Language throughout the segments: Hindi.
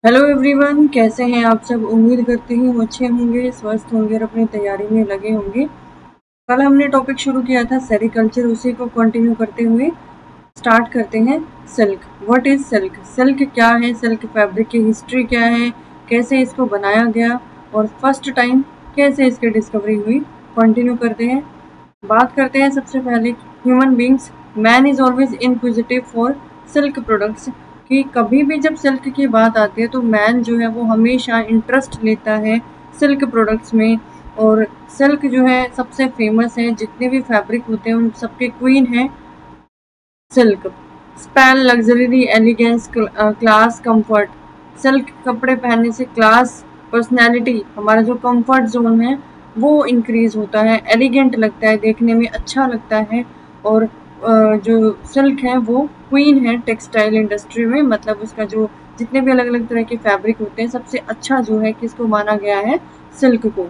हेलो एवरीवन, कैसे हैं आप सब। उम्मीद करती हूँ अच्छे होंगे, स्वस्थ होंगे और अपनी तैयारी में लगे होंगे। कल हमने टॉपिक शुरू किया था सेरिकल्चर, उसी को कंटिन्यू करते हुए स्टार्ट करते हैं silk. What is silk? Silk क्या है? सिल्क फैब्रिक की हिस्ट्री क्या है? कैसे इसको बनाया गया और फर्स्ट टाइम कैसे इसकी डिस्कवरी हुई? कंटिन्यू करते हैं। बात करते हैं सबसे पहले human beings. Man is always inquisitive for silk products, कि कभी भी जब सिल्क की बात आती है तो मैन जो है वो हमेशा इंटरेस्ट लेता है सिल्क प्रोडक्ट्स में। और सिल्क जो है सबसे फेमस है, जितने भी फैब्रिक होते हैं उन सबके क्वीन है silk. Span, luxury, elegance, class, comfort. Silk कपड़े पहनने से क्लास, पर्सनैलिटी, हमारा जो कंफर्ट जोन है वो इंक्रीज होता है, एलिगेंट लगता है, देखने में अच्छा लगता है। और जो सिल्क है वो क्वीन है टेक्सटाइल इंडस्ट्री में, मतलब उसका जो जितने भी अलग अलग तरह के फैब्रिक होते हैं सबसे अच्छा जो है किसको माना गया है? सिल्क को।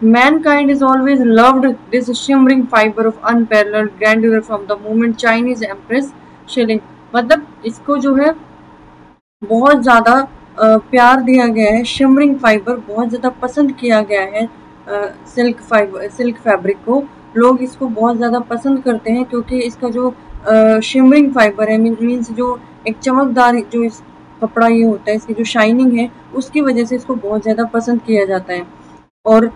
Mankind has always loved this shimmering fiber of unparalleled grandeur from the moment Chinese Empress Shilling। मतलब इसको जो है बहुत ज़्यादा प्यार दिया गया है, शिमरिंग फाइबर बहुत ज़्यादा पसंद किया गया है। सिल्क फाइबर, सिल्क फैब्रिक को लोग इसको बहुत ज़्यादा पसंद करते हैं क्योंकि इसका जो शिमरिंग फाइबर है, मीन्स जो एक चमकदार जो इस कपड़ा ये होता है, इसकी जो शाइनिंग है उसकी वजह से इसको बहुत ज़्यादा पसंद किया जाता है। और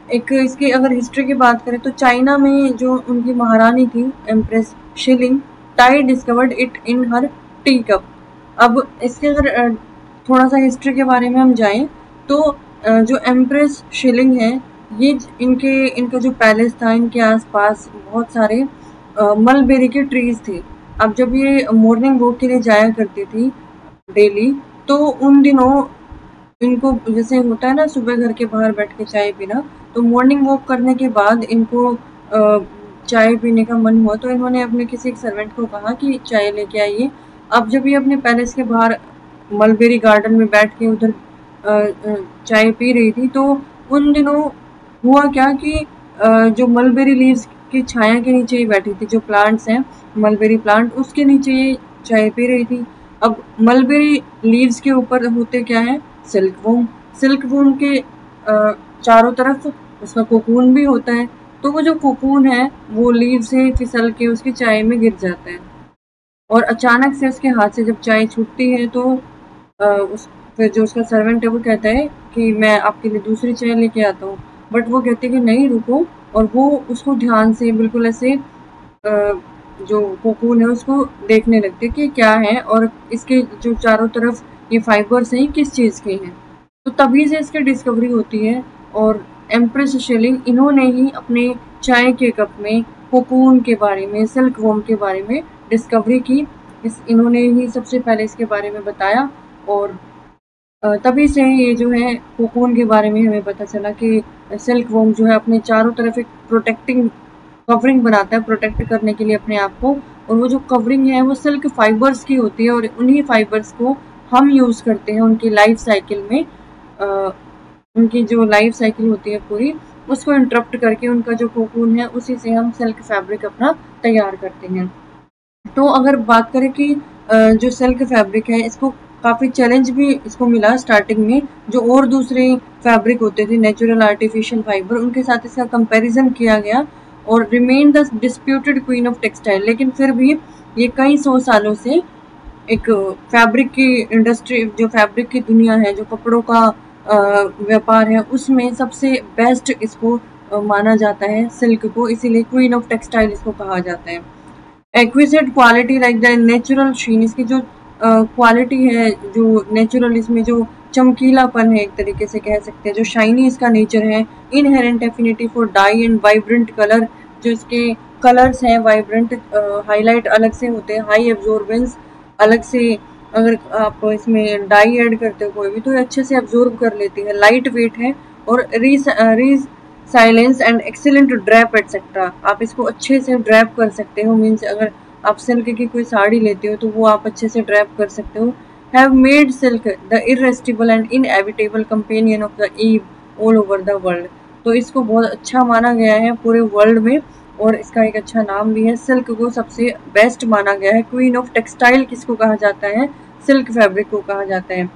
एक इसकी अगर हिस्ट्री की बात करें तो चाइना में जो उनकी महारानी थी एम्प्रेस शिलिंग, टाई discovered it in her tea cup. अब इसके अगर थोड़ा सा हिस्ट्री के बारे में हम जाएं तो जो एम्प्रेस शिलिंग है ये इनका जो पैलेस था, इनके आसपास बहुत सारे मलबेरी के ट्रीज थे। अब जब ये मॉर्निंग वॉक के लिए जाया करती थी डेली, तो उन दिनों इनको जैसे होता है ना सुबह घर के बाहर बैठ के चाय पीना, तो मॉर्निंग वॉक करने के बाद इनको चाय पीने का मन हुआ तो इन्होंने अपने किसी एक सर्वेंट को कहा कि चाय लेके आइए। अब जब ये अपने पैलेस के बाहर मलबेरी गार्डन में बैठ के उधर चाय पी रही थी तो उन दिनों हुआ क्या कि जो मलबेरी लीव्स की छाया के नीचे ही बैठी थी, जो प्लांट्स हैं मलबेरी प्लांट, उसके नीचे ये चाय पी रही थी। अब मलबेरी लीव्स के ऊपर होते क्या है? सिल्क वूम। सिल्क वूम के चारों तरफ उसका कोकून भी होता है, तो वो जो कोकून है वो लीव से फिसल के उसकी चाय में गिर जाता है और अचानक से उसके हाथ से जब चाय छूटती है तो उस फिर जो उसका सर्वेंट है वो कहता है कि मैं आपके लिए दूसरी चाय लेके आता हूँ, बट वो कहती है कि नहीं रुको। और वो उसको ध्यान से बिल्कुल ऐसे जो कोकून है उसको देखने लगते कि क्या है और इसके जो चारों तरफ ये फाइबर्स हैं किस चीज़ के हैं। तो तभी से इसकी डिस्कवरी होती है। और एम्प्रेस शिलिंग इन्होंने ही अपने चाय के कप में कोकून के बारे में, सिल्क वॉर्म के बारे में डिस्कवरी की। इन्होंने ही सबसे पहले इसके बारे में बताया और तभी से ये जो है कोकून के बारे में हमें पता चला कि सिल्क वॉर्म जो है अपने चारों तरफ एक प्रोटेक्टिंग कवरिंग बनाता है, प्रोटेक्ट करने के लिए अपने आप को। और वो जो कवरिंग है वो सिल्क फाइबर्स की होती है और उन्हीं फाइबर्स को हम यूज़ करते हैं उनकी लाइफ साइकिल में। उनकी जो लाइफ साइकिल होती है पूरी, उसको इंटरप्ट करके उनका जो कोकून है उसी से हम सिल्क फैब्रिक अपना तैयार करते हैं। तो अगर बात करें कि जो सिल्क फैब्रिक है इसको काफ़ी चैलेंज भी इसको मिला स्टार्टिंग में। जो और दूसरे फैब्रिक होते थे नेचुरल आर्टिफिशियल फाइबर, उनके साथ इसका कंपैरिजन किया गया और remain the disputed queen of textile. लेकिन फिर भी ये कई सौ सालों से एक फैब्रिक की इंडस्ट्री, जो फैब्रिक की दुनिया है, जो कपड़ों का व्यापार है, उसमें सबसे बेस्ट इसको माना जाता है सिल्क को, इसीलिए क्वीन ऑफ टेक्सटाइल इसको कहा जाता है। Exquisite quality like the natural sheen, इसकी जो क्वालिटी है, जो नेचुरल इसमें जो चमकीलापन है, एक तरीके से कह सकते हैं, जो शाइनी इसका नेचर है। Inherent affinity for dye and vibrant colour, जो इसके कलर्स हैं वाइब्रेंट, हाईलाइट अलग से होते हैं, हाई एब्जॉर्बेंस अलग से। अगर आप इसमें डाई ऐड करते हो कोई भी तो ये अच्छे से एब्जॉर्ब कर लेती है, लाइट वेट है और री साइलेंस एंड एक्सीलेंट ड्रैप एटसेट्रा। आप इसको अच्छे से ड्रैप कर सकते हो, मीन्स अगर आप सिल्क की कोई साड़ी लेते हो तो वो आप अच्छे से ड्रैप कर सकते हो। Have made silk the irresistible and inevitable companion of the eve all over the world. तो इसको बहुत अच्छा माना गया है पूरे वर्ल्ड में और इसका एक अच्छा नाम भी है। सिल्क को सबसे बेस्ट माना गया है, क्वीन ऑफ टेक्सटाइल किसको कहा जाता है? सिल्क फैब्रिक को कहा जाता है।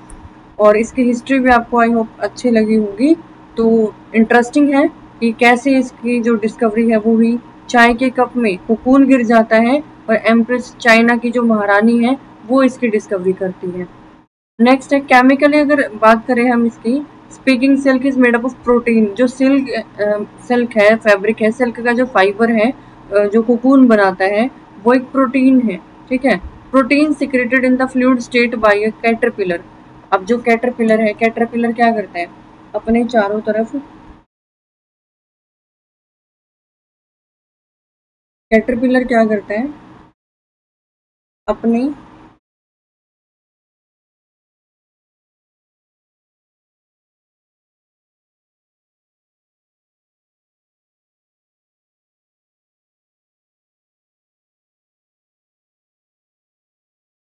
और इसकी हिस्ट्री भी आपको आई होप अच्छी लगी होगी। तो इंटरेस्टिंग है कि कैसे इसकी जो डिस्कवरी है वो हुई। चाय के कप में कोकून गिर जाता है और एम्प्रेस चाइना की जो महारानी है वो इसकी डिस्कवरी करती है। नेक्स्ट है केमिकली अगर बात करें हम इसकी, speaking silk is made up of protein. जो सिल्क है, फैब्रिक है, सिल्क का जो फाइबर है जो कोकून बनाता है वो एक प्रोटीन है, ठीक है। Protein secreted in the fluid state by a caterpillar. अब जो कैटरपिलर है, कैटरपिलर क्या करता है, अपने चारों तरफ कैटरपिलर क्या करता है, अपने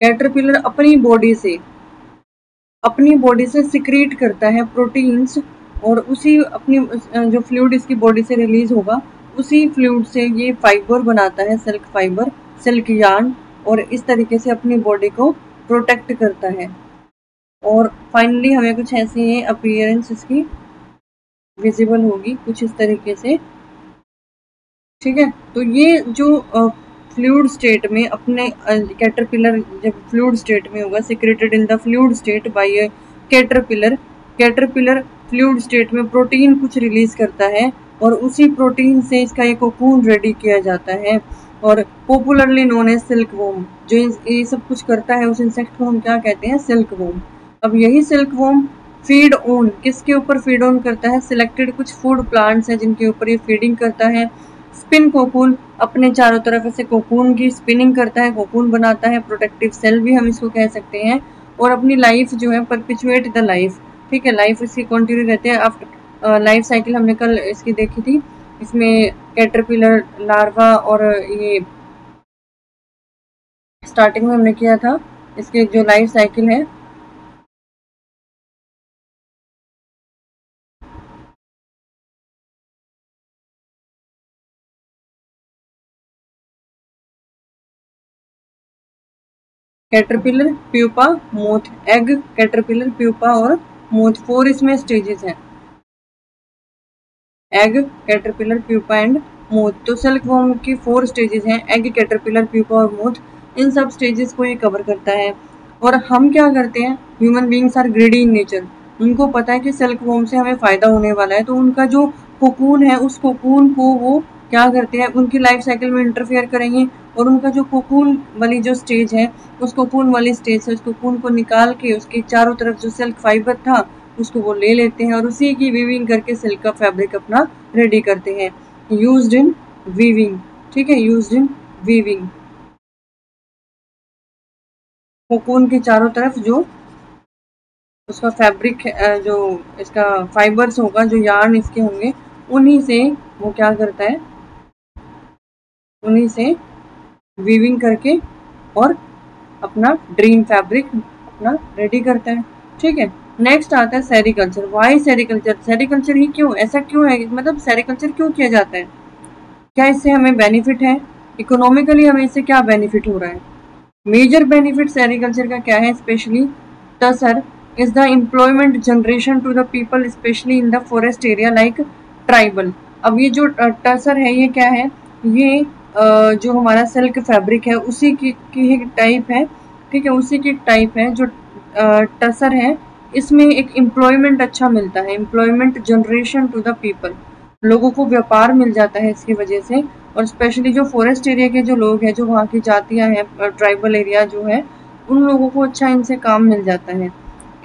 कैटरपिलर अपनी बॉडी से सिक्रीट करता है प्रोटीन्स, और उसी अपनी जो फ्लूइड इसकी बॉडी से रिलीज होगा उसी फ्लूइड से ये फाइबर बनाता है, सिल्क फाइबर, सिल्क यार्न, और इस तरीके से अपनी बॉडी को प्रोटेक्ट करता है। और फाइनली हमें कुछ ऐसी अपीयरेंस इसकी विजिबल होगी कुछ इस तरीके से, ठीक है। तो ये जो फ्लूइड स्टेट में अपने कैटरपिलर जब फ्लूइड स्टेट में होगा, secreted in the fluid state by caterpillar, caterpillar fluid state में प्रोटीन कुछ रिलीज करता है और उसी प्रोटीन से इसका एक कोकून रेडी किया जाता है और पॉपुलरली नोन एज सिल्क वोम। जो ये सब कुछ करता है उस इंसेक्ट को हम क्या कहते हैं, सिल्क वोम। अब यही सिल्क वोम फीड ऑन, किसके ऊपर फीड ऑन करता है, सिलेक्टेड कुछ फूड प्लांट्स हैं जिनके ऊपर ये फीडिंग करता है। स्पिन कोकून, अपने चारों तरफ ऐसे कोकून की स्पिनिंग करता है, कोकून बनाता है, प्रोटेक्टिव सेल भी हम इसको कह सकते हैं। और अपनी लाइफ जो है परपिचुएट द लाइफ, ठीक है, लाइफ इसकी कंटिन्यू रहती है। आफ्टर लाइफ साइकिल हमने कल इसकी देखी थी, इसमें कैटरपिलर, लार्वा और ये स्टार्टिंग में हमने किया था इसकी जो लाइफ साइकिल है। Caterpillar, pupa, moth, egg, caterpillar, pupa और मोथ, 4 इसमें स्टेजेस हैं, egg, caterpillar, pupa and moth. तो सिल्क वॉर्म की 4 स्टेजेस हैं, एग, कैटरपिलर, प्यूपा और मोथ। इन सब स्टेजेस को ये कवर करता है। और हम क्या करते हैं, human beings are greedy in nature. उनको पता है कि सिल्क वॉर्म से हमें फायदा होने वाला है, तो उनका जो कोकून है उस कोकून को वो क्या करते हैं, उनकी लाइफ साइकिल में इंटरफेयर करेंगे और उनका जो कोकून वाली जो स्टेज है, उस कोकून वाली स्टेज से उस कोकून को निकाल के उसके चारों तरफ जो सिल्क फाइबर था उसको वो ले लेते हैं और उसी की वीविंग करके सिल्क का फैब्रिक अपना रेडी करते हैं। यूज्ड इन वीविंग, ठीक है, यूज्ड इन वीविंग। कोकून के चारों तरफ जो उसका फैब्रिक, जो इसका फाइबर्स होगा, जो यार्न इसके होंगे, उन्हीं से वो क्या करता है, उन्हीं से वीविंग करके और अपना ड्रीम फैब्रिक अपना रेडी करता है, ठीक है। नेक्स्ट आता है सेरिकल्चर। वाई सेरिकल्चर, सेरिकल्चर ही क्यों, ऐसा क्यों है, मतलब सेरिकल्चर क्यों किया जाता है, क्या इससे हमें बेनिफिट है, इकोनॉमिकली हमें इससे क्या बेनिफिट हो रहा है। मेजर बेनिफिट सेरिकल्चर का क्या है, specially tussar is the employment generation to the people specially in the forest area like tribal. अब ये जो टसर है ये क्या है, ये जो हमारा सिल्क फैब्रिक है उसी की टाइप है, ठीक है, उसी की टाइप है जो टसर है। इसमें एक एम्प्लॉयमेंट अच्छा मिलता है, employment generation to the people, लोगों को व्यापार मिल जाता है इसकी वजह से। और स्पेशली जो फॉरेस्ट एरिया के जो लोग हैं, जो वहाँ की जातियाँ हैं, ट्राइबल एरिया जो है, उन लोगों को अच्छा इनसे काम मिल जाता है।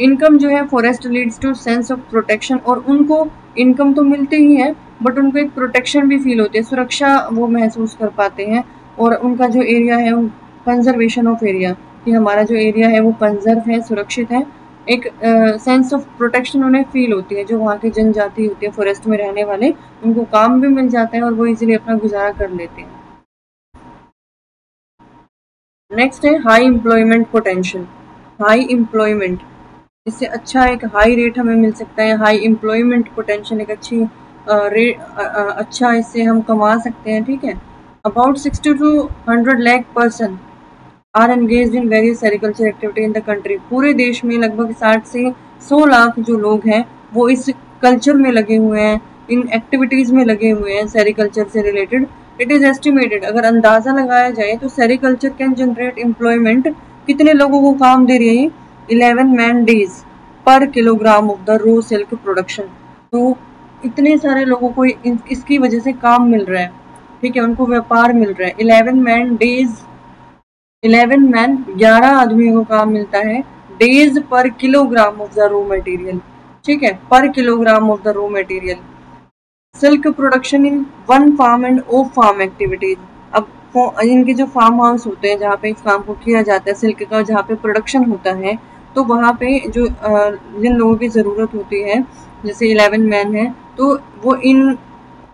इनकम जो है, forest leads to sense of protection, और उनको इनकम तो मिलती ही है बट उनको एक प्रोटेक्शन भी फील होती है, सुरक्षा वो महसूस कर पाते हैं। और उनका जो एरिया है, कंजर्वेशन ऑफ एरिया, कि हमारा जो एरिया है वो कंजर्व है, सुरक्षित है, एक सेंस ऑफ प्रोटेक्शन उन्हें फील होती है। जो वहाँ की जनजाति होती है फॉरेस्ट में रहने वाले, उनको काम भी मिल जाता है और वो इजीली अपना गुजारा कर लेते हैं। नेक्स्ट है high employment potential. High employment, इससे अच्छा एक हाई रेट हमें मिल सकता है। हाई एम्प्लॉयमेंट पोटेंशियल, एक अच्छी रेट, अच्छा इससे हम कमा सकते हैं, ठीक है। About 60 to 100 lakh person are engaged in various sericulture activity in the country. पूरे देश में लगभग 60 से 100 लाख जो लोग हैं वो इस कल्चर में लगे हुए हैं, इन एक्टिविटीज में लगे हुए हैं सेरिकल्चर से रिलेटेड। इट इज एस्टिमेटेड, अगर अंदाजा लगाया जाए तो सेरिकल्चर कैन जनरेट एम्प्लॉयमेंट, कितने लोगों को काम दे रही है, 11 man days per kilogram of the raw silk production. तो इतने सारे लोगों को इसकी वजह से काम मिल रहा है, ठीक है, उनको व्यापार मिल रहा है। 11 मैन डेज, 11 मैन 11 आदमियों को काम मिलता है, days per kilogram of the raw material, ठीक है, per kilogram of the raw material. Silk production in on farm and off farm activities. अब इनके जो फार्म हाउस होते हैं जहाँ पे इस काम को किया जाता है सिल्क का, जहाँ पे प्रोडक्शन होता है, तो वहाँ पे जो जिन लोगों की ज़रूरत होती है, जैसे 11 मैन है, तो वो इन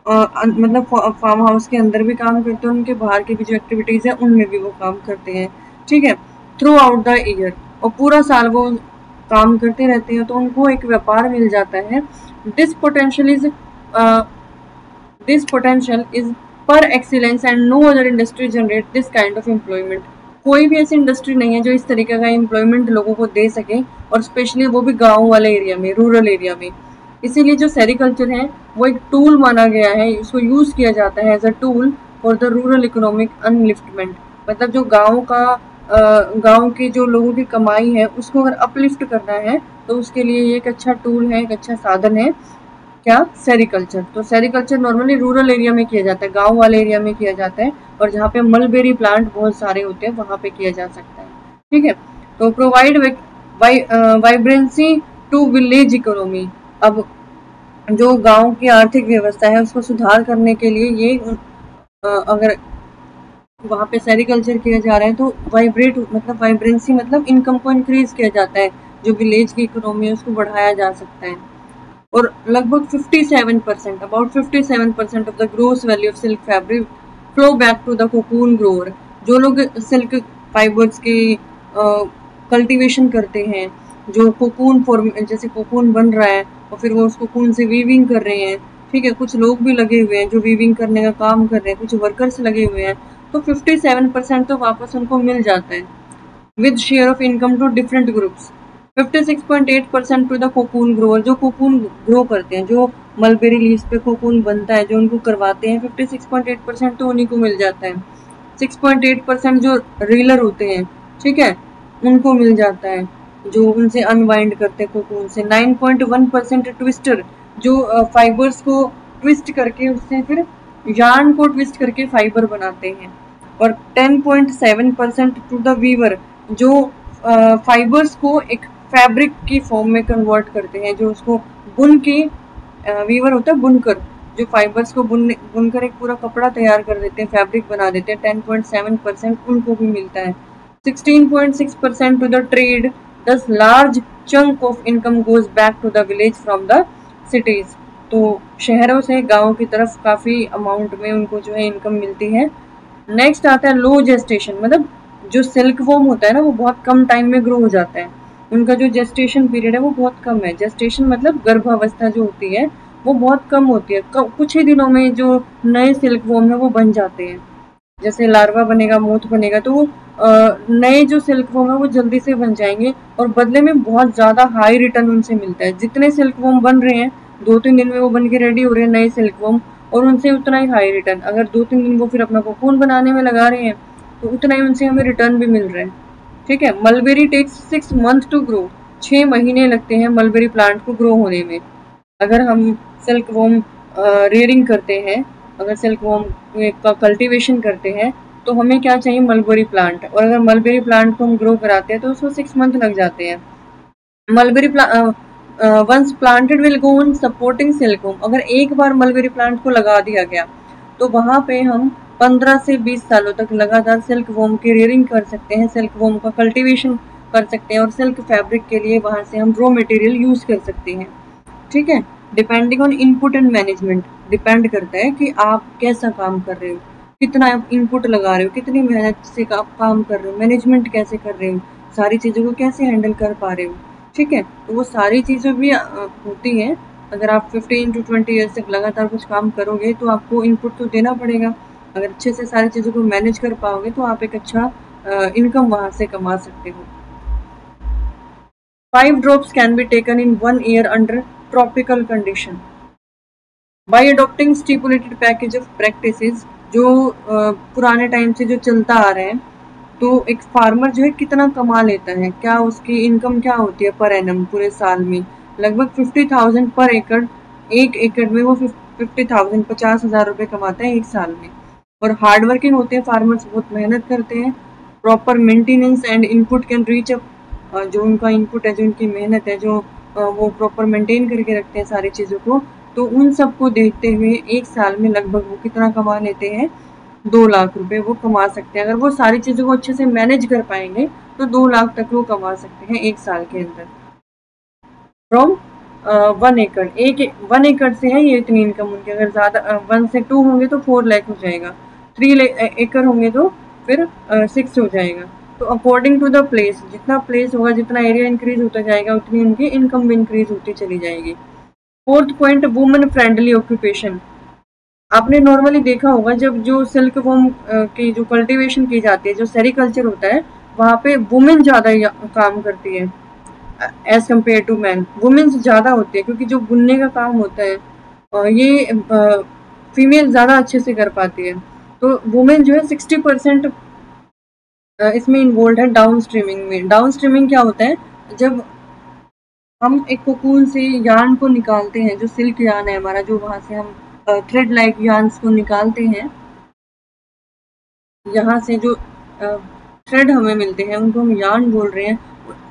मतलब फार्म हाउस के अंदर भी काम करते हैं, उनके बाहर की भी जो एक्टिविटीज़ है उनमें भी वो काम करते हैं, ठीक है, थ्रू आउट द ईयर, और पूरा साल वो काम करते रहते हैं, तो उनको एक व्यापार मिल जाता है। This potential is par excellence and no other industry generate this kind of employment. कोई भी ऐसी इंडस्ट्री नहीं है जो इस तरीके का एम्प्लॉयमेंट लोगों को दे सके, और स्पेशली वो भी गाँव वाले एरिया में, रूरल एरिया में। इसीलिए जो सेरिकल्चर है वो एक टूल माना गया है, इसको यूज़ किया जाता है as a tool for the rural economic upliftment. मतलब जो गांव के जो लोगों की कमाई है उसको अगर अपलिफ्ट करना है तो उसके लिए ये एक अच्छा टूल है, एक अच्छा साधन है, क्या, सेरिकल्चर। तो सेरिकल्चर नॉर्मली रूरल एरिया में किया जाता है, गाँव वाले एरिया में किया जाता है, और जहाँ पे मलबेरी प्लांट बहुत सारे होते हैं वहाँ पे किया जा सकता है, ठीक है। तो provide vibrancy to village economy. अब जो गांव की आर्थिक व्यवस्था है उसको सुधार करने के लिए ये अगर वहाँ पे सेरिकल्चर किया जा रहा है तो वाइब्रेंसी मतलब इनकम को इंक्रीज किया जाता है, जो विलेज की इकोनॉमी है उसको बढ़ाया जा सकता है। और लगभग 57%, about 57% of the gross value of silk fabric flow back to the cocoon grower. जो लोग सिल्क फाइबर्स की कल्टीवेशन करते हैं, जो कोकून फॉर्म, जैसे कोकून बन रहा है और फिर वो उस कोकून से वीविंग कर रहे हैं, ठीक है, कुछ लोग भी लगे हुए हैं जो वीविंग करने का काम कर रहे हैं, कुछ वर्कर्स लगे हुए हैं, तो 57% तो वापस उनको मिल जाता है with share of income to different groups. 56.8% to the cocoon grower, जो कोकून ग्रो करते हैं, जो मलबेरी लीव्स पे कोकून बनता है, जो उनको करवाते हैं, 56.8% तो उन्हीं को मिल जाता है। 6.8% जो रीलर होते हैं, ठीक है, उनको मिल जाता है, जो उनसे अनवाइंड करते हैं कोकून से। 9.1% ट्विस्टर, जो फाइबर्स को ट्विस्ट करके उससे फिर यार्न को ट्विस्ट करके फाइबर बनाते हैं। और 10.7% टू द वीवर, जो फाइबर्स को एक फैब्रिक की फॉर्म में कन्वर्ट करते हैं, जो उसको बुन के, वीवर होता है बुनकर, जो फाइबर्स को बुनकर एक पूरा कपड़ा तैयार कर देते हैं, फैब्रिक बना देते हैं, 10.7% उनको भी मिलता है। 16.6% to the trade, this large chunk of income goes back to the village from the cities. तो शहरों से गाँव की तरफ काफ़ी अमाउंट में उनको जो है इनकम मिलती है। नेक्स्ट आता है लो जेस्टेशन, मतलब जो सिल्क वॉर्म होता है ना वो बहुत कम टाइम में ग्रो हो जाता है, उनका जो जेस्टेशन पीरियड है वो बहुत कम है। जेस्टेशन मतलब गर्भावस्था जो होती है वो बहुत कम होती है, कुछ ही दिनों में जो नए सिल्क वॉर्म है वो बन जाते हैं। जैसे लार्वा बनेगा, मोथ बनेगा, तो वो नए जो सिल्क वॉर्म है वो जल्दी से बन जाएंगे, और बदले में बहुत ज़्यादा हाई रिटर्न उनसे मिलता है। जितने सिल्क वॉर्म बन रहे हैं 2-3 दिन में वो बन के रेडी हो रहे हैं नए सिल्क वॉर्म, और उनसे उतना ही हाई रिटर्न। अगर 2-3 दिन वो फिर अपना कोकून बनाने में लगा रहे हैं तो उतना ही उनसे हमें रिटर्न भी मिल रहा है, ठीक है। Mulberry takes 6 month to grow, 6 महीने लगते हैं मलबेरी प्लांट को ग्रो होने में। अगर हम सिल्क वॉर्म रेयरिंग करते हैं, अगर सिल्क वॉर्म का कल्टीवेशन करते हैं तो हमें क्या चाहिए, मलबेरी प्लांट, और अगर मलबेरी प्लांट को हम ग्रो कराते हैं तो उसको 6 मंथ लग जाते हैं। Mulberry once planted will go on supporting silk worm. अगर एक बार मलबेरी प्लांट को लगा दिया गया तो वहाँ पे हम 15 से 20 सालों तक लगातार सिल्क वॉर्म की रेयरिंग कर सकते हैं, सिल्क वॉर्म का कल्टीवेशन कर सकते हैं, और सिल्क फैब्रिक के लिए वहाँ से हम रॉ मटेरियल यूज़ कर सकते हैं, ठीक है। Depending on input and management, depend करता है कि आप कैसा काम कर रहे हो, कितना आप इनपुट लगा रहे हो, कितनी मेहनत से आप काम कर रहे हो, मैनेजमेंट कैसे कर रहे हो, सारी चीज़ों को कैसे हैंडल कर पा रहे हो, ठीक है। तो वो सारी चीज़ें भी होती हैं। अगर आप 15 to 20 ईयर्स तक लगातार कुछ काम करोगे तो आपको इनपुट तो देना पड़ेगा। अगर अच्छे से सारी चीज़ों को मैनेज कर पाओगे तो आप एक अच्छा इनकम वहाँ से कमा सकते हो। 5 drops can be taken in 1 year under tropical condition. By adopting stipulated package of practices, जो पुराने टाइम से जो चलता आ रहा है, तो एक फार्मर जो है कितना कमा लेता है, क्या उसकी इनकम क्या होती है पर एनम पूरे साल में, लगभग 50,000 पर एकड़, एक एकड़ में वो 50,000 50,000 रुपये कमाता है एक साल में। और हार्ड वर्किंग होते हैं फार्मर्स, बहुत मेहनत करते हैं। Proper maintenance and input can reach up, जो उनका इनपुट है, जो उनकी मेहनत है, जो वो प्रॉपर मेंटेन करके रखते हैं सारी चीज़ों को, तो उन सबको देखते हुए एक साल में लगभग वो कितना कमा लेते हैं, 2 लाख रुपए वो कमा सकते हैं। अगर वो सारी चीज़ों को अच्छे से मैनेज कर पाएंगे तो 2 लाख तक वो कमा सकते हैं एक साल के अंदर फ्रॉम 1 एकड़। 1 एकड़ से है ये इतनी इनकम उनकी। अगर ज़्यादा 1 से 2 होंगे तो 4 लाख हो जाएगा, 3 एकड़ होंगे तो फिर 6 हो जाएगा। तो अकॉर्डिंग टू द प्लेस, जितना प्लेस होगा, जितना एरिया इंक्रीज होता जाएगा, उतनी उनकी इनकम भी इंक्रीज होती चली जाएगी। Fourth point, women friendly occupation. आपने नॉर्मली देखा होगा जब जो सिल्क वॉर्म की जो कल्टीवेशन की जाती है, जो सेरिकल्चर होता है, वहाँ पे वुमेन ज़्यादा काम करती है as compare to man. Womens ज़्यादा होती है क्योंकि जो बुनने का काम होता है ये फीमेल ज़्यादा अच्छे से कर पाती है। तो वुमेन जो है 60% इसमें इन्वॉल्व है डाउन स्ट्रीमिंग में। डाउन स्ट्रीमिंग क्या होता है, जब हम एक कोकून से यार्न को निकालते हैं, जो सिल्क यार्न है हमारा, जो वहाँ से हम थ्रेड लाइक यार्न्स को निकालते हैं, यहाँ से जो थ्रेड हमें मिलते हैं उनको हम यार्न बोल रहे हैं,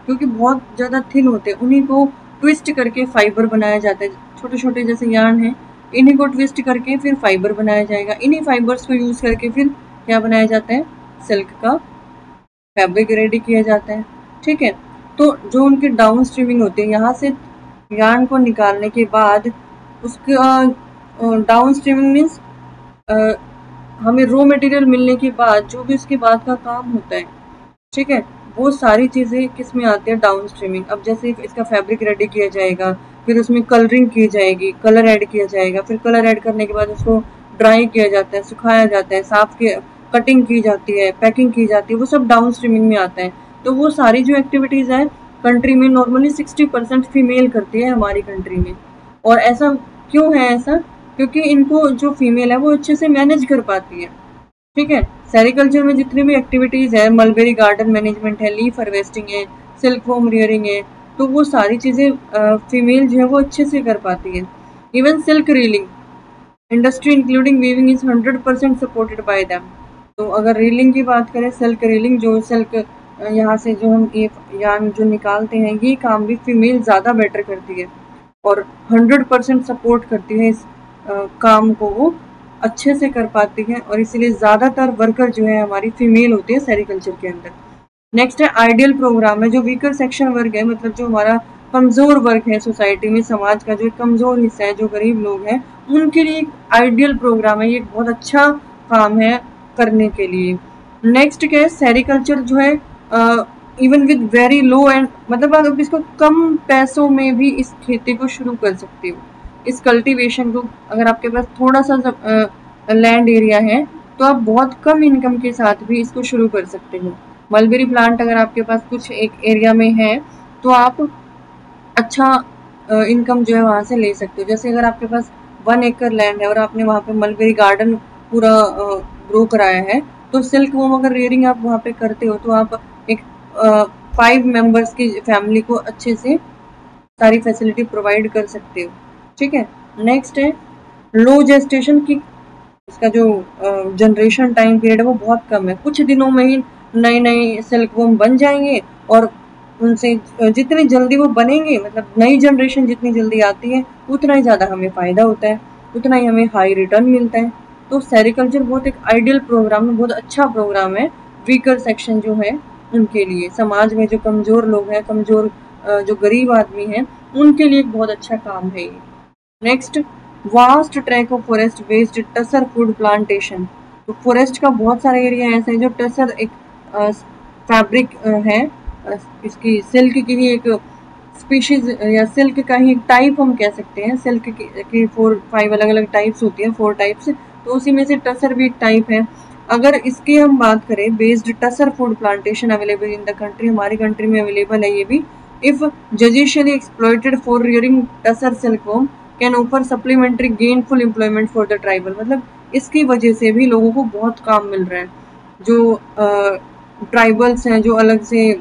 क्योंकि बहुत ज़्यादा थिन होते हैं। उन्हीं को ट्विस्ट करके फाइबर बनाया जाता है। छोटे छोटे जैसे यार्न हैं, इन्हीं को ट्विस्ट करके फिर फाइबर बनाया जाएगा। इन्हीं फाइबर्स को यूज़ करके फिर क्या बनाया जाता है, सिल्क का फैब्रिक रेडी किया जाता है। ठीक है, तो जो उनके डाउन स्ट्रीमिंग होते हैं, यहाँ से यार्न को निकालने के बाद उसका डाउन स्ट्रीमिंग मीन्स हमें रॉ मटेरियल मिलने के बाद जो भी उसके बाद का काम होता है, ठीक है, वो सारी चीज़ें किस में आती है, डाउन स्ट्रीमिंग। अब जैसे इसका फैब्रिक रेडी किया जाएगा, फिर उसमें कलरिंग की जाएगी, कलर ऐड किया जाएगा, फिर कलर ऐड करने के बाद उसको ड्राई किया जाता है, सुखाया जाता है, साफ किया, कटिंग की जाती है, पैकिंग की जाती है, वो सब डाउन स्ट्रीमिंग में आता है। तो वो सारी जो एक्टिविटीज़ है कंट्री में नॉर्मली 60% फीमेल करती है हमारी कंट्री में। और ऐसा क्यों है, ऐसा क्योंकि इनको जो फीमेल है वो अच्छे से मैनेज कर पाती है। ठीक है, सेरिकल्चर में जितनी भी एक्टिविटीज़ है, मलबेरी गार्डन मैनेजमेंट है, लीफ हार्वेस्टिंग है, सिल्क वॉर्म रियरिंग है, तो वो सारी चीज़ें फीमेल जो है वो अच्छे से कर पाती है। Even silk reeling industry including weaving is 100% supported by them. तो अगर रीलिंग की बात करें, सिल्क रीलिंग, जो सिल्क यहाँ से जो हम ये यार्न जो निकालते हैं, ये काम भी फीमेल ज़्यादा बेटर करती है और 100% सपोर्ट करती है। इस काम को वो अच्छे से कर पाती है और इसीलिए ज़्यादातर वर्कर जो है हमारी फीमेल होती है सेरिकल्चर के अंदर। नेक्स्ट है आइडियल प्रोग्राम है, जो वीकर सेक्शन वर्ग है, मतलब जो हमारा कमज़ोर वर्ग है सोसाइटी में, समाज का जो कमज़ोर हिस्सा है, जो गरीब लोग हैं, उनके लिए एक आइडियल प्रोग्राम है। ये एक बहुत अच्छा काम है करने के लिए। नेक्स्ट क्या है, सेरिकल्चर जो है even with very low and, मतलब आप इसको कम पैसों में भी इस खेती को शुरू कर सकते हो। इस कल्टीवेशन को, अगर आपके पास थोड़ा सा लैंड एरिया है तो आप बहुत कम इनकम के साथ भी इसको शुरू कर सकते हो। मलबेरी प्लांट अगर आपके पास कुछ एक एरिया में है तो आप अच्छा इनकम जो है वहाँ से ले सकते हो। जैसे अगर आपके पास 1 एकड़ लैंड है और आपने वहाँ पे मलबेरी गार्डन पूरा ग्रो कराया है, तो सिल्क वॉर्म अगर रियरिंग आप वहाँ पे करते हो तो आप एक 5 मेंबर्स की फैमिली को अच्छे से सारी फैसिलिटी प्रोवाइड कर सकते हो। ठीक है, नेक्स्ट है लो जेस्टेशन की, इसका जो जनरेशन टाइम पीरियड है वो बहुत कम है। कुछ दिनों में ही नए नए सिल्क वॉर्म बन जाएंगे और उनसे जितनी जल्दी वो बनेंगे, मतलब नई जनरेशन जितनी जल्दी आती है उतना ही ज़्यादा हमें फ़ायदा होता है, उतना ही हमें हाई रिटर्न मिलता है। तो सेरिकल्चर बहुत एक आइडियल प्रोग्राम है, बहुत अच्छा प्रोग्राम है वीकर सेक्शन जो है उनके लिए। समाज में जो कमज़ोर लोग हैं, कमज़ोर जो गरीब आदमी हैं, उनके लिए एक बहुत अच्छा काम है ये। Next, vast track of forest based tussar food plantation. तो फॉरेस्ट का बहुत सारा एरिया ऐसा है जो टसर एक फैब्रिक है, इसकी सिल्क की ही एक स्पीशीज या सिल्क का ही एक टाइप हम कह सकते हैं। सिल्क की 4-5 अलग अलग टाइप्स होती हैं, 4 टाइप्स, तो उसी में से टसर भी एक टाइप है। अगर इसकी हम बात करें, based tussar food plantation available in the country, हमारी कंट्री में अवेलेबल है ये भी, If judicially exploited for rearing tussar silkworm can offer supplementary gainful employment for the tribal. मतलब इसकी वजह से भी लोगों को बहुत काम मिल रहा है। जो ट्राइबल्स हैं, जो अलग से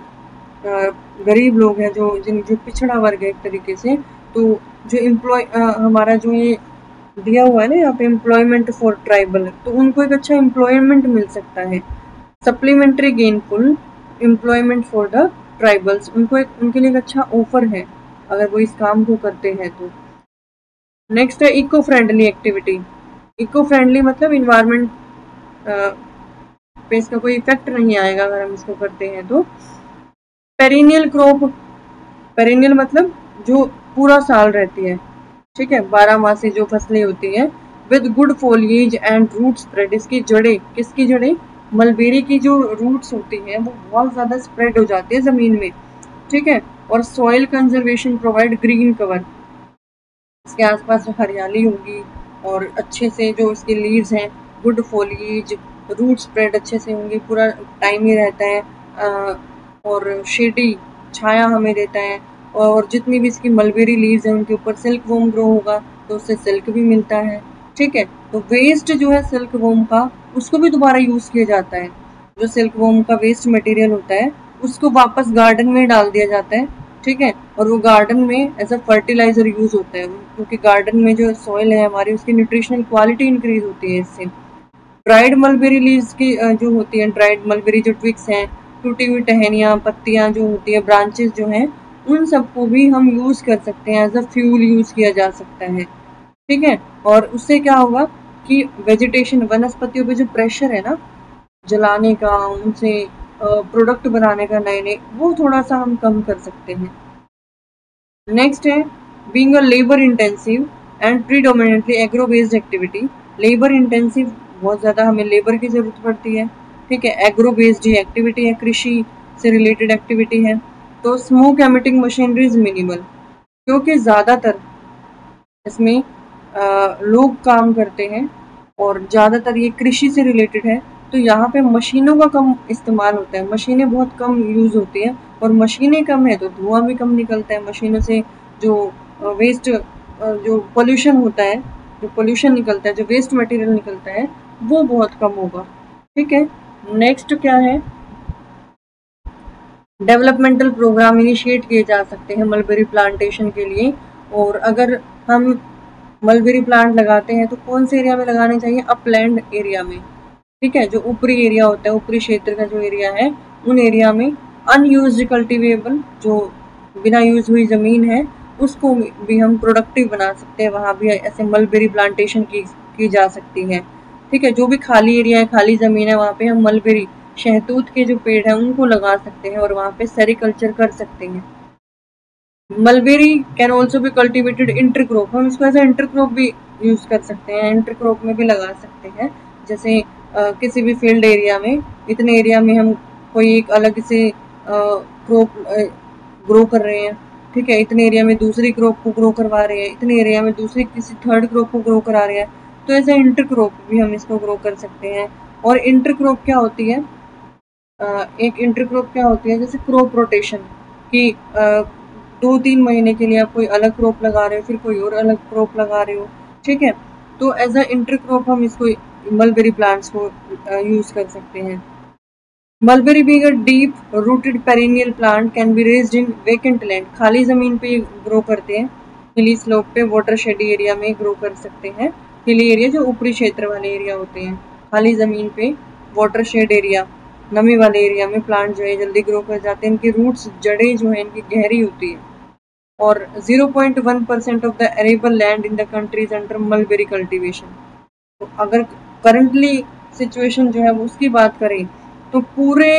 गरीब लोग हैं, जो पिछड़ा वर्ग है एक तरीके से, तो जो हमारा जो ये दिया हुआ है ना यहाँ पे एम्प्लॉयमेंट फॉर ट्राइबल, तो उनको एक अच्छा एम्प्लॉयमेंट मिल सकता है। Supplementary gainful employment for the tribals, उनके लिए एक अच्छा ऑफर है अगर वो इस काम को करते हैं तो। नेक्स्ट है eco friendly activity. Eco friendly मतलब इन्वायरमेंट पे इसका कोई इफेक्ट नहीं आएगा अगर हम इसको करते हैं तो। पेरिनियल क्रॉप, पेरिनियल मतलब जो पूरा साल रहती है, ठीक है, 12 मासी जो फसलें होती है, with good foliage and root spread. इसकी जड़ें, किसकी जड़ें? मलबेरी की जो रूट्स होती हैं वो बहुत ज़्यादा स्प्रेड हो जाती है ज़मीन में, ठीक है। और soil conservation provide green cover, इसके आसपास हरियाली होगी और अच्छे से जो इसके लीव्स हैं, गुड फोलिएज, रूट स्प्रेड अच्छे से होंगे, पूरा टाइम ही रहता है, और शेडी छाया हमें देता है। और जितनी भी इसकी मलबेरी लीव्स हैं उनके ऊपर सिल्क वोम ग्रो होगा तो उससे सिल्क भी मिलता है, ठीक है। तो वेस्ट जो है सिल्क वोम का, उसको भी दोबारा यूज़ किया जाता है। जो सिल्क वोम का वेस्ट मटेरियल होता है उसको वापस गार्डन में डाल दिया जाता है, ठीक है। और वो गार्डन में एज अ फर्टिलाइजर यूज होता है, क्योंकि गार्डन में जो सॉइल है हमारी, उसकी न्यूट्रिशनल क्वालिटी इंक्रीज होती है इससे। ड्राइड मलबेरी लीव्स की जो होती है, ड्राइड मलबेरी जो ट्विक्स हैं, टूटी हुई टहनियाँ, पत्तियाँ जो होती है, ब्रांचेस जो हैं, उन सबको भी हम यूज कर सकते हैं, एज अ फ्यूल यूज किया जा सकता है, ठीक है। और उससे क्या होगा कि वेजिटेशन, वनस्पतियों पे जो प्रेशर है ना जलाने का, उनसे प्रोडक्ट बनाने का नए नए, वो थोड़ा सा हम कम कर सकते हैं। नेक्स्ट है being a labour intensive and predominantly agro based activity. Labour intensive, बहुत ज़्यादा हमें लेबर की ज़रूरत पड़ती है, ठीक है। एग्रो बेस्ड ही एक्टिविटी है, कृषि से रिलेटेड एक्टिविटी है। तो स्मोक एमिटिंग मशीनरीज मिनिमल, क्योंकि ज़्यादातर इसमें लोग काम करते हैं और ज़्यादातर ये कृषि से रिलेटेड है, तो यहाँ पे मशीनों का कम इस्तेमाल होता है, मशीनें बहुत कम यूज़ होती हैं, और मशीनें कम है तो धुआं भी कम निकलता है। मशीनों से जो वेस्ट, जो पोल्यूशन होता है, जो पोल्यूशन निकलता है, जो वेस्ट मटेरियल निकलता है, वो बहुत कम होगा, ठीक है। नेक्स्ट क्या है, डेवलपमेंटल प्रोग्राम इनिशिएट किए जा सकते हैं मलबेरी प्लांटेशन के लिए। और अगर हम मलबेरी प्लांट लगाते हैं तो कौन से एरिया में लगाने चाहिए? अपलैंड एरिया में, ठीक है। जो ऊपरी एरिया होता है, ऊपरी क्षेत्र का जो एरिया है, उन एरिया में अनयूज्ड कल्टिवेबल, जो बिना यूज हुई ज़मीन है, उसको भी हम प्रोडक्टिव बना सकते हैं, वहाँ भी ऐसे मलबेरी प्लांटेशन की जा सकती है, ठीक है। जो भी खाली एरिया है, खाली ज़मीन है, वहाँ पे हम मलबेरी, शहतूत के जो पेड़ हैं उनको लगा सकते हैं और वहाँ पे सेरिकल्चर कर सकते हैं। मलबेरी कैन ऑल्सो भी कल्टिवेटेड इंटरक्रॉप, हम इसको एज इंटरक्रॉप भी यूज कर सकते हैं, इंटरक्रॉप में भी लगा सकते हैं। जैसे किसी भी फील्ड एरिया में, इतने एरिया में हम कोई एक अलग से क्रॉप ग्रो कर रहे हैं, ठीक है, इतने एरिया में दूसरी क्रॉप को ग्रो करवा रहे हैं, इतने एरिया में दूसरी किसी थर्ड क्रॉप को ग्रो करा रहे हैं, तो ऐसे इंटरक्रॉप भी हम इसको ग्रो कर सकते हैं। और इंटरक्रॉप क्या होती है? एक इंटरक्रॉप क्या होती है, जैसे क्रॉप रोटेशन, कि 2-3 महीने के लिए आप कोई अलग क्रॉप लगा रहे हो, फिर कोई और अलग क्रॉप लगा रहे हो, ठीक है। तो एज अ इंटरक्रॉप हम इसको मलबेरी प्लांट्स को यूज कर सकते हैं। Mulberry being a deep rooted perennial plant can be raised in vacant land, खाली जमीन पे ग्रो करते हैं, हिली स्लोप पे, वाटर शेडी एरिया में ग्रो कर सकते हैं। हिली एरिया जो ऊपरी क्षेत्र वाले एरिया होते हैं, खाली जमीन पे, वाटर शेड एरिया, नमी वाले एरिया में प्लांट जो है जल्दी ग्रो कर जाते हैं। इनकी रूट्स, जड़ें जो है इनकी गहरी होती है। और 0.1% of the arable land in the country is under mulberry cultivation. तो अगर करंटली सिचुएशन जो है वो उसकी बात करें तो पूरे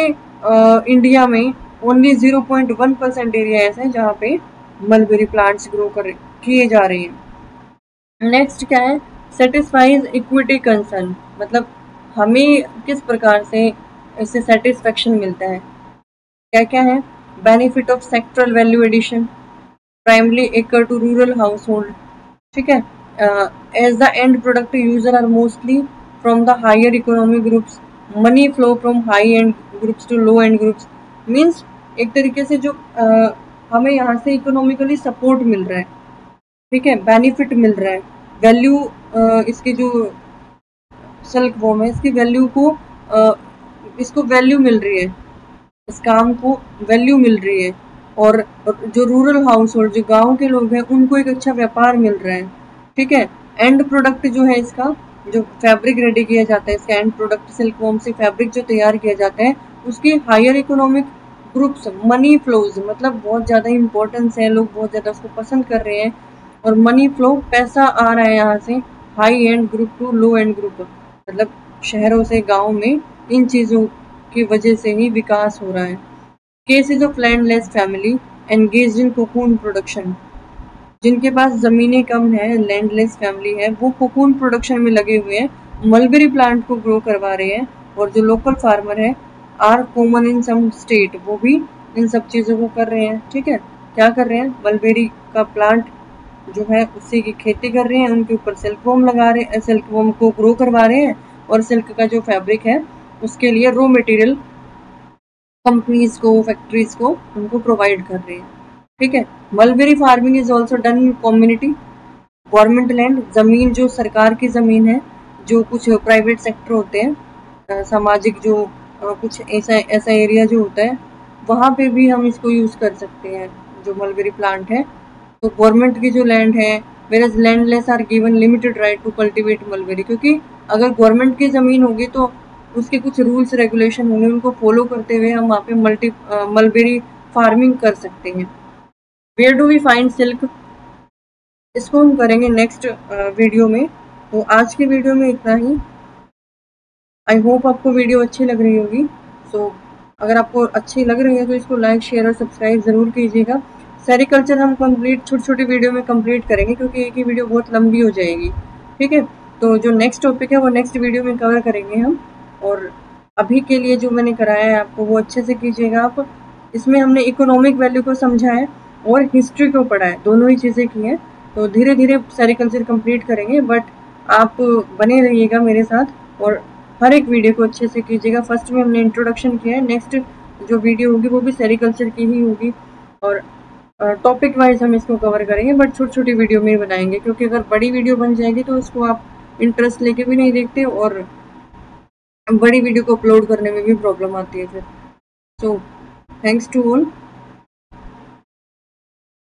इंडिया में ओनली 0.1% एरिया ऐसा है जहाँ पे मलबेरी प्लांट्स ग्रो कर किए जा रहे हैं। नेक्स्ट क्या है? सेटिस्फाइज इक्विटी कंसर्न, मतलब हमें किस प्रकार से इससे सेटिस्फेक्शन मिलता है, क्या क्या है? Benefit of sectoral value addition, primary acre to rural household, ठीक है। As the end product user are mostly from the higher economic groups, money flow from high end groups to low end groups. Means एक तरीके से जो हमें यहाँ से इकोनॉमिकली सपोर्ट मिल रहा है, ठीक है, बेनिफिट मिल रहा है, वैल्यू इसकी जो सिल्क वॉर्म है इसकी वैल्यू को इसको वैल्यू मिल रही है, इस काम को वैल्यू मिल रही है, और जो रूरल हाउस होल्ड जो गांव के लोग हैं उनको एक अच्छा व्यापार मिल रहा है, ठीक है। एंड प्रोडक्ट जो है इसका, जो फैब्रिक रेडी किया जाता है, इसका एंड प्रोडक्ट सिल्क वॉर्म से फैब्रिक जो तैयार किया जाता है उसकी higher economic groups money flows, मतलब बहुत ज़्यादा इंपॉर्टेंस है, लोग बहुत ज़्यादा उसको पसंद कर रहे हैं, और मनी फ्लो पैसा आ रहा है यहाँ से high end group to low end group, मतलब शहरों से गांव में इन चीज़ों की वजह से ही विकास हो रहा है। Cases of landless family engage in cocoon production, जिनके पास ज़मीनें कम है, लैंडलेस फैमिली है, वो कोकून प्रोडक्शन में लगे हुए हैं, मलबेरी प्लांट को ग्रो करवा रहे हैं, और जो लोकल फार्मर है are common in some state, वो भी इन सब चीज़ों को कर रहे हैं, ठीक है। क्या कर रहे हैं, मलबेरी का प्लांट जो है उसी की खेती कर रहे हैं, उनके ऊपर सिल्क वॉर्म लगा रहे हैं, सिल्क वॉर्म को ग्रो करवा रहे हैं, और सिल्क का जो फैब्रिक है उसके लिए रॉ मटेरियल कंपनीज को, फैक्ट्रीज को उनको प्रोवाइड कर रहे हैं, ठीक है। Mulberry farming is also done in community government land, जमीन जो सरकार की जमीन है, जो कुछ प्राइवेट सेक्टर होते हैं, सामाजिक जो कुछ ऐसा ऐसा एरिया जो होता है वहाँ पे भी हम इसको यूज़ कर सकते हैं, जो मलबेरी प्लांट है। तो गवर्नमेंट की जो लैंड है, where landless are given limited right to cultivate mulberry, क्योंकि अगर गवर्नमेंट की ज़मीन होगी तो उसके कुछ रूल्स रेगुलेशन होंगे, उनको फॉलो करते हुए हम वहाँ पे मलबेरी फार्मिंग कर सकते हैं। Where do we find silk, इसको हम करेंगे नेक्स्ट वीडियो में। तो आज की वीडियो में इतना ही। आई होप आपको वीडियो अच्छी लग रही होगी। सो अगर आपको अच्छी लग रही है तो इसको लाइक शेयर और सब्सक्राइब ज़रूर कीजिएगा। सेरिकल्चर हम कंप्लीट छोटी छोटी वीडियो में कंप्लीट करेंगे, क्योंकि एक ही वीडियो बहुत लंबी हो जाएगी, ठीक है। तो जो नेक्स्ट टॉपिक है वो नेक्स्ट वीडियो में कवर करेंगे हम, और अभी के लिए जो मैंने कराया है आपको वो अच्छे से कीजिएगा आप। इसमें हमने इकोनॉमिक वैल्यू को समझा है और हिस्ट्री को पढ़ा है, दोनों ही चीज़ें की हैं। तो धीरे धीरे सेरिकल्चर कंप्लीट करेंगे, बट आप बने रहिएगा मेरे साथ, और हर एक वीडियो को अच्छे से कीजिएगा। फर्स्ट में हमने इंट्रोडक्शन किया है, नेक्स्ट जो वीडियो होगी वो भी सेरिकल्चर की ही होगी, और टॉपिक वाइज हम इसको कवर करेंगे, बट छोटी छोटी वीडियो में बनाएंगे, क्योंकि अगर बड़ी वीडियो बन जाएगी तो उसको आप इंटरेस्ट लेके भी नहीं देखते, और बड़ी वीडियो को अपलोड करने में भी प्रॉब्लम आती है फिर। So thanks to all.